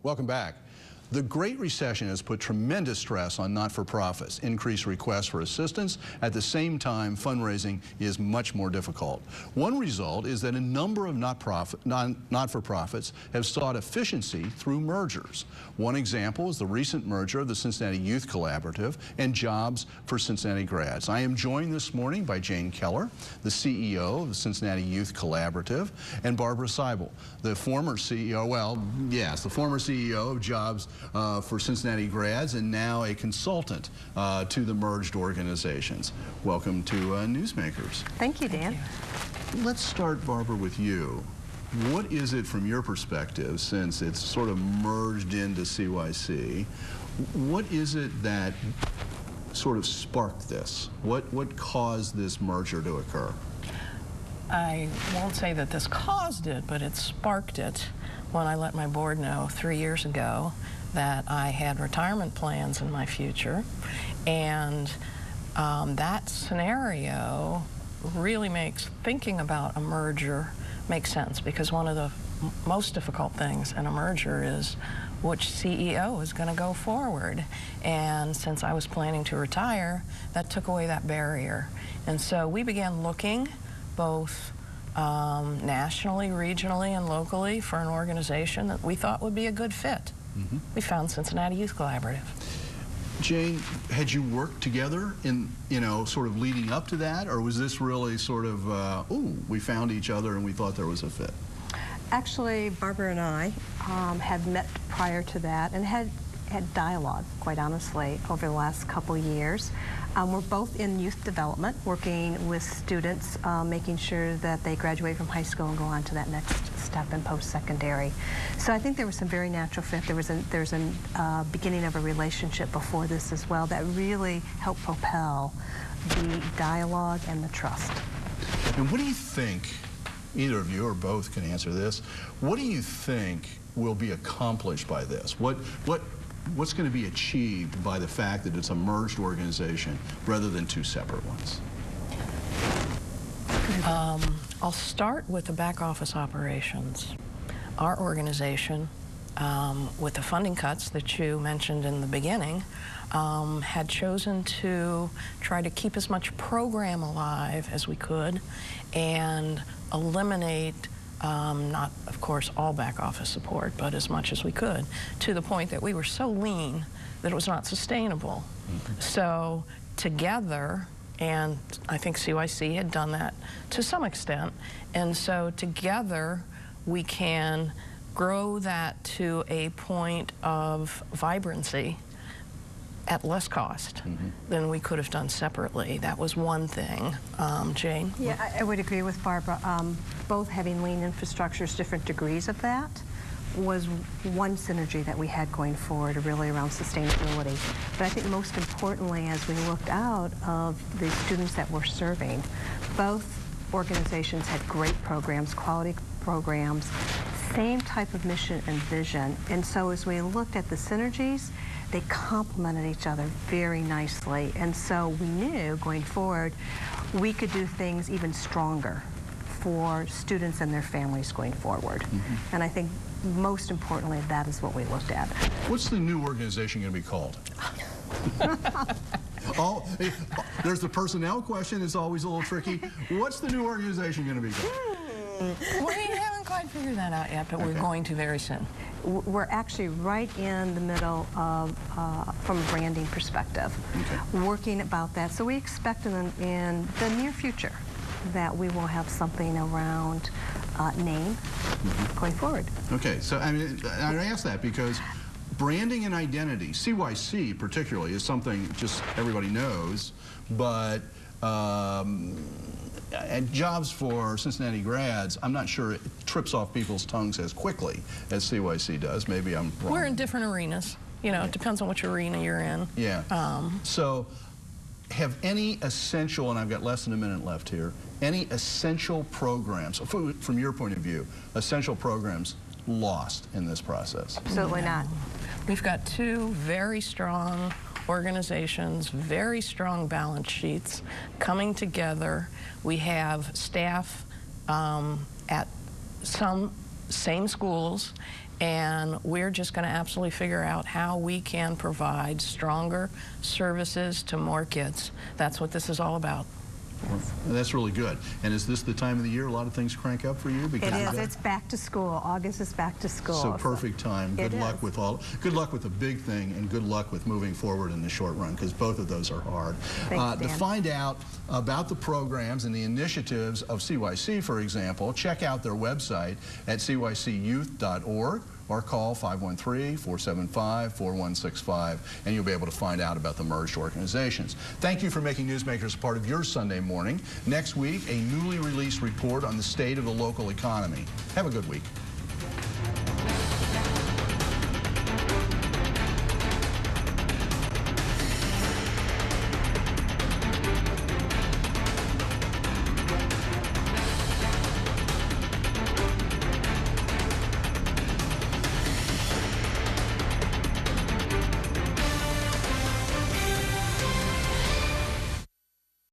Welcome back. The Great Recession has put tremendous stress on not-for-profits, increased requests for assistance. At the same time, fundraising is much more difficult. One result is that a number of not-for-profits have sought efficiency through mergers. One example is the recent merger of the Cincinnati Youth Collaborative and Jobs for Cincinnati Grads. I am joined this morning by Jane Keller, the CEO of the Cincinnati Youth Collaborative, and Barbara Siebel, the former CEO, the former CEO of Jobs for Cincinnati Grads and now a consultant to the merged organizations. Welcome to Newsmakers. Thank you, Dan. Thank you. Let's start, Barbara, with you. What is it from your perspective, since it's sort of merged into CYC, what is it that sort of sparked this? What caused this merger to occur? I won't say that this caused it, but it sparked it when I let my board know 3 years ago that I had retirement plans in my future. And that scenario really makes thinking about a merger make sense, because one of the most difficult things in a merger is which CEO is going to go forward. And since I was planning to retire, that took away that barrier. And so we began looking both nationally, regionally, and locally for an organization that we thought would be a good fit. Mm-hmm. We found Cincinnati Youth Collaborative. Jane, had you worked together in, sort of leading up to that, or was this really sort of, we found each other and we thought there was a fit? Actually, Barbara and I had met prior to that and had dialogue, quite honestly, over the last couple years. We're both in youth development, working with students, making sure that they graduate from high school and go on to that next step in post-secondary. So I think there was some very natural fit. There's a beginning of a relationship before this as well that really helped propel the dialogue and the trust. And what do you think, either of you or both can answer this, what do you think will be accomplished by this? What's going to be achieved by the fact that it's a merged organization rather than two separate ones? I'll start with the back office operations. Our organization, with the funding cuts that you mentioned in the beginning, had chosen to try to keep as much program alive as we could and eliminate not, of course, all back office support, but as much as we could, to the point that we were so lean that it was not sustainable. Mm-hmm. So together, and I think CYC had done that to some extent, and so together we can grow that to a point of vibrancy at less cost than we could have done separately. That was one thing. Jane? Yeah, I would agree with Barbara. Both having lean infrastructures, different degrees of that, was one synergy that we had going forward, really around sustainability. But I think most importantly, as we looked out of the students that we're serving, both organizations had great programs, quality programs, same type of mission and vision. And so as we looked at the synergies, they complemented each other very nicely. And so we knew going forward, we could do things even stronger for students and their families going forward. Mm-hmm. And I think most importantly, that is what we looked at. What's the new organization going to be called? There's the personnel question. It's always a little tricky. What's the new organization going to be called? We haven't quite figured that out yet, but we're going to very soon. We're actually right in the middle of, from a branding perspective, working about that. So we expect in the near future that we will have something around name going forward. Okay, so I ask that because branding and identity, CYC particularly, is something just everybody knows, but and Jobs for Cincinnati Grads, I'm not sure it trips off people's tongues as quickly as CYC does. Maybe I'm wrong. We're in different arenas. It depends on which arena you're in. Yeah. So have any essential, and I've got less than a minute left here, any essential programs, from your point of view, essential programs lost in this process? Absolutely not. We've got two very strong organizations, very strong balance sheets coming together. We have staff at some same schools, and we're just going to absolutely figure out how we can provide stronger services to more kids. That's what this is all about. That's really good. And is this the time of the year a lot of things crank up for you? It is. It's back to school. August is back to school. So perfect time. Good luck with good luck with the big thing, and good luck with moving forward in the short run, because both of those are hard. Thanks, to Dan. find out about the programs and the initiatives of CYC, for example, check out their website at cycyouth.org. or call 513-475-4165, and you'll be able to find out about the merged organizations. Thank you for making Newsmakers a part of your Sunday morning. Next week, a newly released report on the state of the local economy. Have a good week.